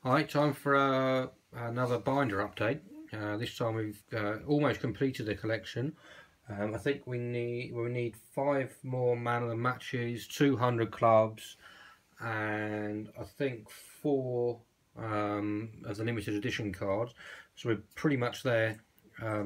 Alright, time for another binder update. This time we've almost completed the collection. I think we need 5 more man of the matches, 200 clubs, and I think 4 of the limited edition cards. So we're pretty much there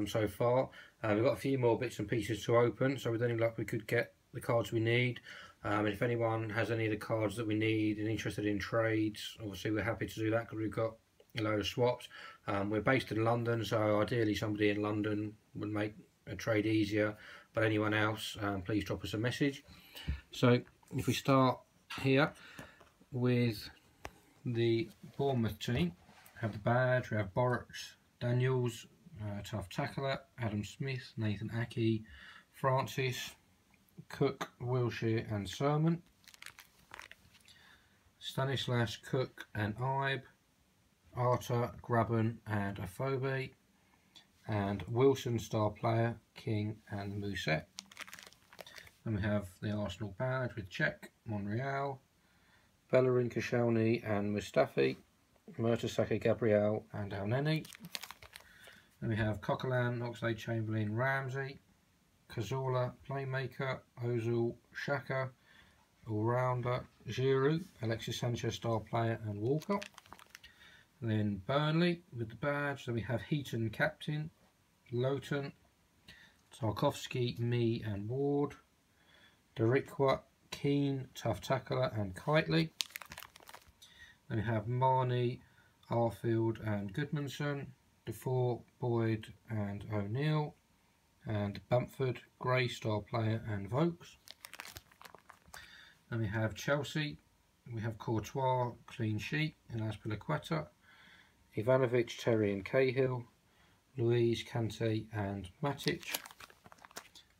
so far. We've got a few more bits and pieces to open, so with any luck we could get the cards we need. If anyone has any of the cards that we need and interested in trades, obviously we're happy to do that because we've got a load of swaps. We're based in London, so ideally somebody in London would make a trade easier, but anyone else, please drop us a message. So if we start here with the Bournemouth team, we have the badge, we have Boruch, Daniels, tough tackler, Adam Smith, Nathan Aki, Francis, Cook, Wilshere and Sermon, Stanislas, Cook and Ibe, Arter, Graben and Afobe, and Wilson star player, King and Mousset. Then we have the Arsenal badge with Czech, Monreal, Bellerin, Koscielny and Mustafi, Mertesacker, Gabriel and Elneny. Then we have Coquelin, Oxlade-Chamberlain, Ramsey, Cazorla, Playmaker, Ozil, Xhaka, All-Rounder, Giroud, Alexis Sanchez star player and Walcott. And then Burnley with the badge, then we have Heaton captain, Lowton, Tarkowski, Mee and Ward, Darikwa, Keane, tough tackler and Kitely. Then we have Marnie, Arfield and Goodmanson, Defoe, Boyd and O'Neill, and Bamford, Gray star player and Vokes. Then we have Chelsea, we have Courtois, clean sheet and Azpilicueta, Ivanovic, Terry and Cahill, Louise, Kante and Matic.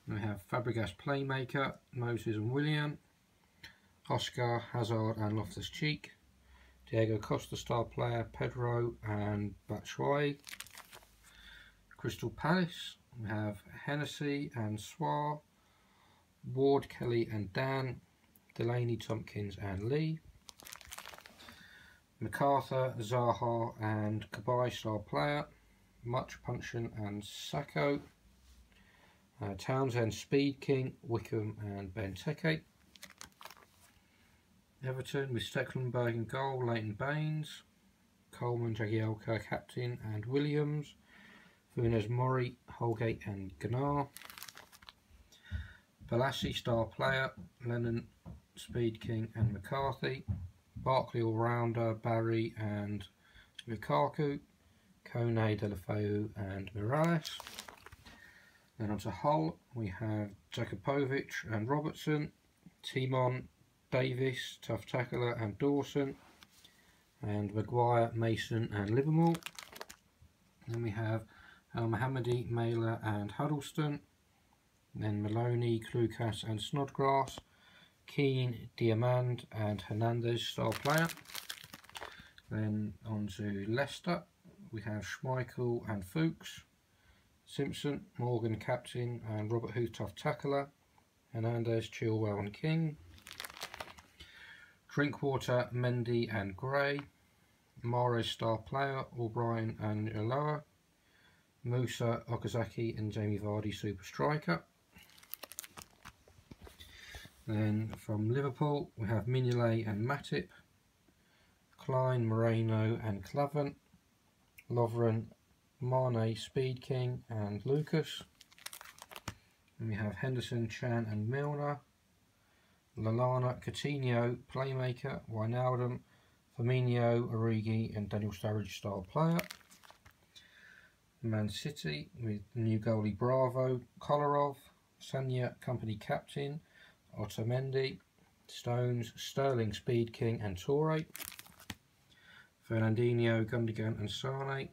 Then we have Fabregas, Playmaker, Moses and Willian, Oscar, Hazard and Loftus-Cheek, Diego Costa star player, Pedro and Batshuayi. Crystal Palace, we have Hennessy and Swar, Ward, Kelly and Dan, Delaney, Tompkins and Lee, MacArthur, Zaha and Kabai star player, Much, Punchin and Sacco, Townsend, Speed King, Wickham and Benteke. Everton with Stecklenburg in goal, Leighton Baines, Coleman, Jagielka captain and Williams, Funes Mori, Holgate and Gnar, Balassi star player, Lennon, Speed King and McCarthy, Barkley all-rounder, Barry and Lukaku, Kone, Delafeu and Morales. Then on to Hull, we have Jakupovic and Robertson, Timon, Davis, tough tackler and Dawson, and Maguire, Mason and Livermore. Then we have Mohammedi, Mailer and Huddleston, then Maloney, Klukas and Snodgrass, Keane, Diamand and Hernandez star player. Then on to Leicester, we have Schmeichel and Fuchs, Simpson, Morgan captain and Robert Huth tough tackler, Hernandez, Chilwell and King, Drinkwater, Mendy and Gray, Mahrez star player, O'Brien and Aloha, Musa, Okazaki and Jamie Vardy super striker. Then from Liverpool we have Mignolet and Matip, Klein, Moreno and Clavan, Lovren, Mane, Speed King and Lucas. And we have Henderson, Chan and Milner, Lallana, Coutinho, Playmaker, Wijnaldum, Firmino, Origi and Daniel Sturridge style player. Man City with new goalie Bravo, Kolarov, Sanya, company captain, Otamendi, Stones, Sterling, Speed King and Torre, Fernandinho, Gundogan and Sane,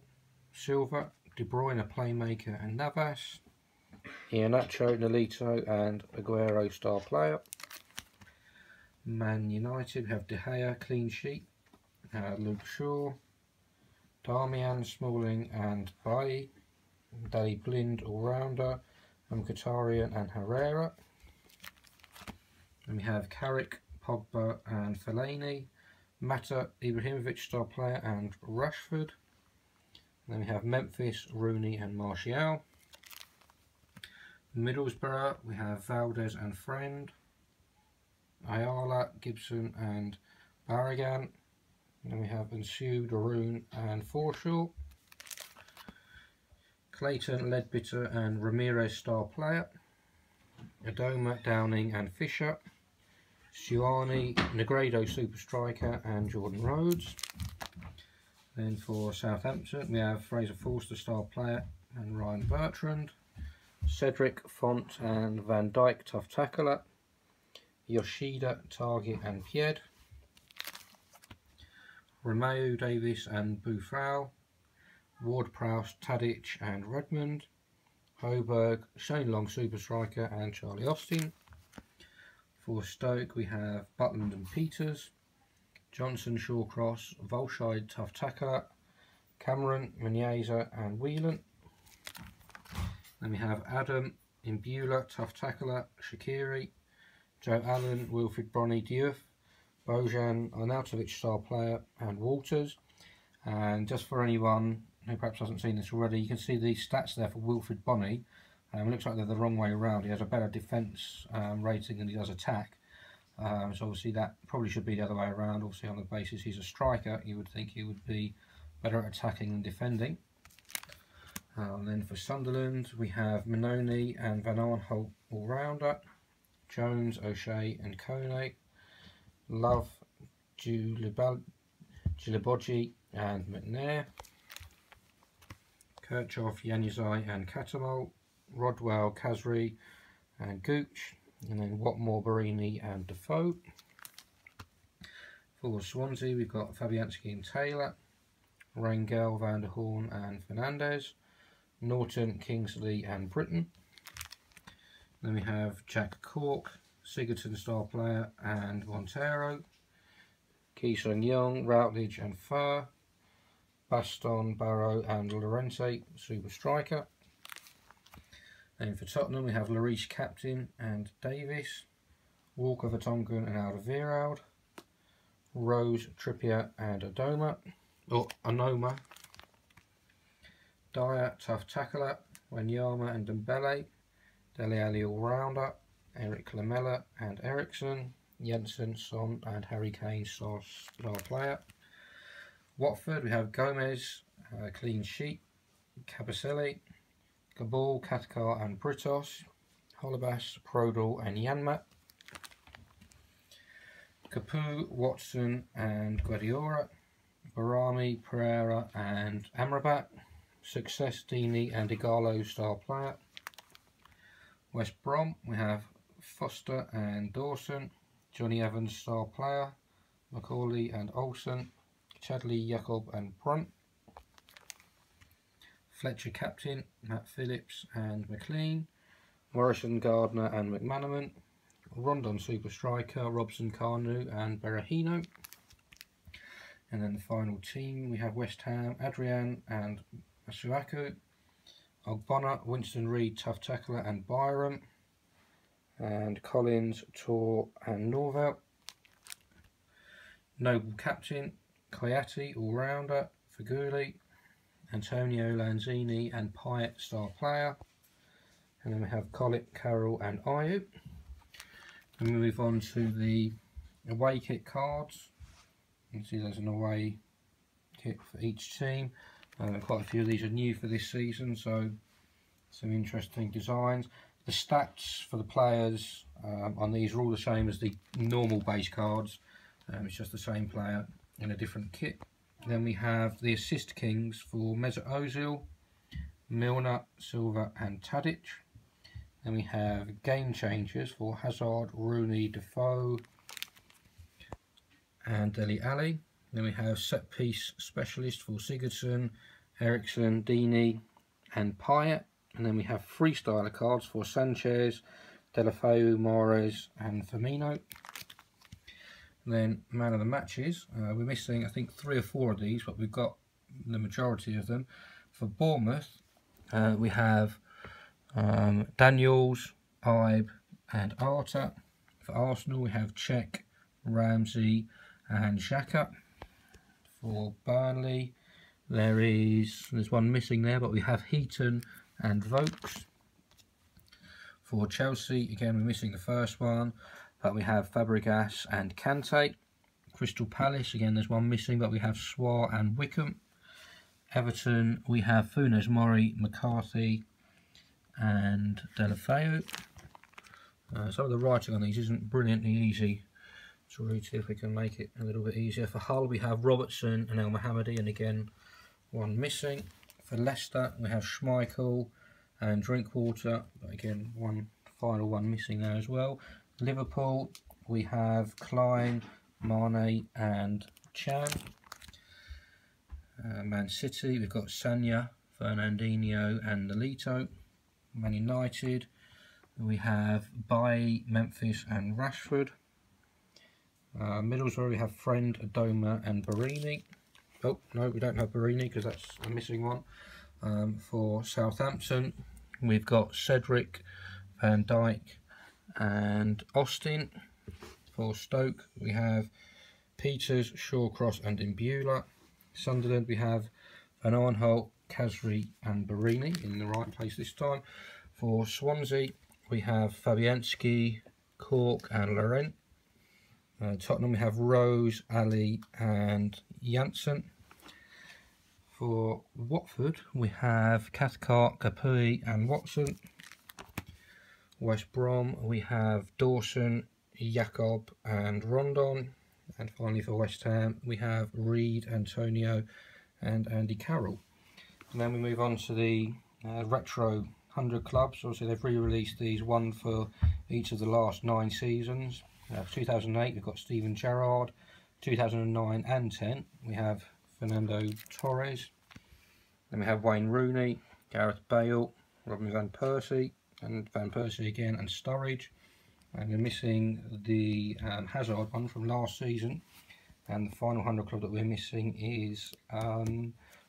Silva, De Bruyne, Playmaker and Navas, Iheanacho, Nolito and Aguero star player. Man United have De Gea, clean sheet, Luke Shaw, Darmian, Smalling and Bailly, Daley Blind all-rounder, Mkhitaryan and Herrera. And we have Carrick, Pogba and Fellaini, Mata, Ibrahimovic star player, and Rashford. And then we have Memphis, Rooney, and Martial. Middlesbrough, we have Valdez and Friend. Ayala, Gibson, and Barragan. And then we have Ensu, Darun, and Forshaw. Clayton, Ledbetter, and Ramirez star player. Adoma, Downing, and Fisher. Stuani, Negredo super striker, and Jordan Rhodes. Then for Southampton we have Fraser Forster star player and Ryan Bertrand. Cedric, Font, and Van Dijk tough tackler. Yoshida, Target, and Pied. Romeo, Davis, and Buffal. Ward-Prowse, Tadic, and Redmond. Hoberg, Shane Long super striker, and Charlie Austin. For Stoke we have Butland and Peters. Johnson, Shawcross, Volshide tough tackler. Cameron, Menyeza, and Whelan. Then we have Adam, Imbula tough tackler. Shaqiri, Joe Allen, Wilfried Bronny, Diouf, Bojan, Arnautovic star player, and Walters. And just for anyone who perhaps hasn't seen this already, you can see the stats there for Wilfried Bronny. It looks like they're the wrong way around. He has a better defence rating than he does attack. So obviously that probably should be the other way around. Obviously on the basis he's a striker, you would think he would be better at attacking than defending. And then for Sunderland we have Minoni and Van Arnholt all-rounder. Jones, O'Shea, and Kone. Love, Gilibogi, and McNair. Kirchhoff, Januzaj, and Catamol. Rodwell, Kazri, and Gooch. And then Watmore, Barini, and Defoe. For Swansea we've got Fabianski and Taylor. Rangel, Van der Horn, and Fernandez. Norton, Kingsley, and Britton. Then we have Jack Cork, Sigurdsson star player, and Montero. Ki-Sung Young, Routledge, and Fur. Baston, Barrow, and Llorente super striker. Then for Tottenham we have Lloris captain and Davis. Walker, Vertonghen, and Alderweireld. Rose, Trippier, and Onoma. Dyer, tough tackler. Wanyama and Dembele. Dele Alli all-rounder. Eric Lamela and Ericsson. Jensen, Son, and Harry Kane star player. Watford we have Gomez, clean sheet. Cabaselli, Gabal, Katkar, and Britos. Holebas, Prodal, and Yanmat. Capu, Watson, and Guardiola. Barami, Pereira, and Amrabat. Success, Deeney, and Igalo star player. West Brom we have Foster and Dawson. Johnny Evans star player. Macaulay and Olsen. Chadley, Jacob, and Brunt. Fletcher captain. Matt Phillips and McLean. Morrison, Gardner, and McManaman. Rondon super striker. Robson, Carnu, and Berahino. And then the final team we have West Ham, Adrian, and Masuaku. Ogbonna, Winston Reid, tough tackler, and Byram. And Collins, Tor, and Norvell. Noble captain. Kayati, all-rounder. Faguli, Antonio Lanzini, and Pyatt star player. And then we have Collett, Carroll, and Ayew. And we move on to the away kit cards. You can see there's an away kit for each team. Quite a few of these are new for this season, so some interesting designs. The stats for the players on these are all the same as the normal base cards. It's just the same player in a different kit. Then we have the assist kings for Mesut Ozil, Milner, Silva, and Tadic. Then we have game changers for Hazard, Rooney, Defoe, and Dele Alli. Then we have set piece specialist for Sigurdsson, Ericsson, Deeney, and Pyatt. And then we have freestyler cards for Sanchez, Delafeu, Mahrez, and Firmino. And then man of the matches, we're missing I think 3 or 4 of these, but we've got the majority of them. For Bournemouth we have Daniels, Ibe, and Arta. For Arsenal we have Cech, Ramsey, and Xhaka. For Burnley, there's one missing there, but we have Heaton and Vokes. For Chelsea, again we're missing the first one, but we have Fabregas and Kante. Crystal Palace, again there's one missing, but we have Swar and Wickham. Everton, we have Funes Mori, McCarthy and Delafeu. Some of the writing on these isn't brilliantly easy to read, see if we can make it a little bit easier. For Hull, we have Robertson and El Mohammadi, and again one missing. For Leicester, we have Schmeichel and Drinkwater, but again one final one missing there as well. Liverpool, we have Klein, Mane and Chan. Man City, we've got Sanya, Fernandinho and Nolito. Man United, we have Bailly, Memphis and Rashford. Middlesbrough, we have Friend, Adoma and Barini. Oh no, we don't have Barini because that's a missing one. For Southampton, we've got Cedric, Van Dijk and Austin. For Stoke, we have Peters, Shawcross and Imbula. Sunderland, we have Van Arnholt, Kasri and Barini in the right place this time. For Swansea, we have Fabianski, Cork and Laurent. Tottenham, we have Rose, Ali and Janssen. For Watford, we have Cathcart, Capui and Watson. West Brom, we have Dawson, Jacob and Rondon. And finally for West Ham, we have Reed, Antonio and Andy Carroll. And then we move on to the retro 100 clubs. Obviously they've re-released these, one for each of the last 9 seasons. 2008 we've got Steven Gerrard. 2009 and 10 we have Fernando Torres. Then we have Wayne Rooney, Gareth Bale, Robin van Persie and Van Persie again and Sturridge. And we're missing the Hazard one from last season, and the final 100 club that we're missing is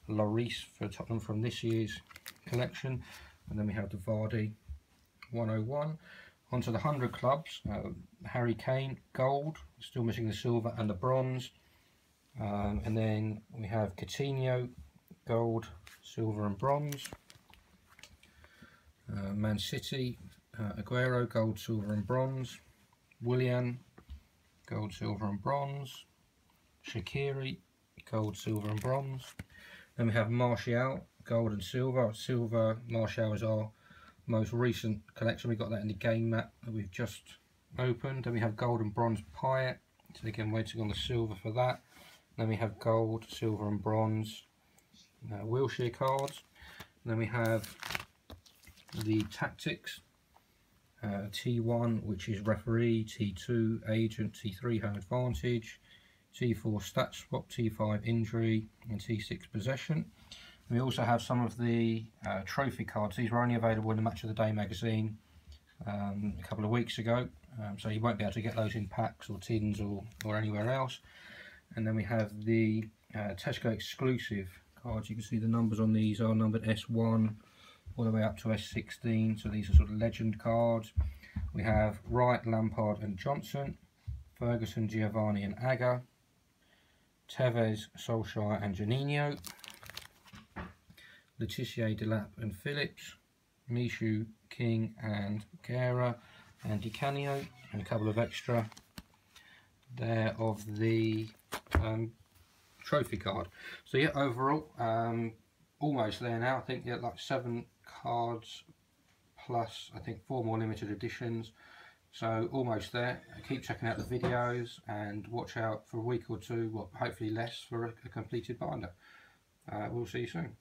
Lloris for Tottenham from this year's collection. And then we have the Vardy 101. Onto the 100 clubs, Harry Kane gold, still missing the silver and the bronze. And then we have Coutinho gold, silver and bronze. Man City, Aguero gold, silver and bronze. Willian gold, silver and bronze. Shaqiri gold, silver and bronze. Then we have Martial gold and silver. Silver Martial is our most recent collection. We got that in the game map that we've just opened. Then we have gold and bronze Payet, so again waiting on the silver for that. Then we have gold, silver and bronze Wilshere cards. And then we have the tactics, T1 which is referee, T2 agent, T3 home advantage, T4 stat swap, T5 injury and T6 possession. We also have some of the trophy cards. These were only available in the Match of the Day magazine a couple of weeks ago, so you won't be able to get those in packs or tins or anywhere else. And then we have the Tesco exclusive cards. You can see the numbers on these are numbered S1 all the way up to S16, so these are sort of legend cards. We have Wright, Lampard and Johnson, Ferguson, Giovanni and Agger, Tevez, Solskjaer and Juninho, Letitia, Delap and Phillips, Mishu, King and Guerra and Di Canio, and a couple of extra there of the trophy card. So yeah, overall almost there now. I think yeah, like 7 cards plus I think 4 more limited editions, so almost there. Keep checking out the videos and watch out for a week or two, well hopefully less, for a completed binder. We'll see you soon.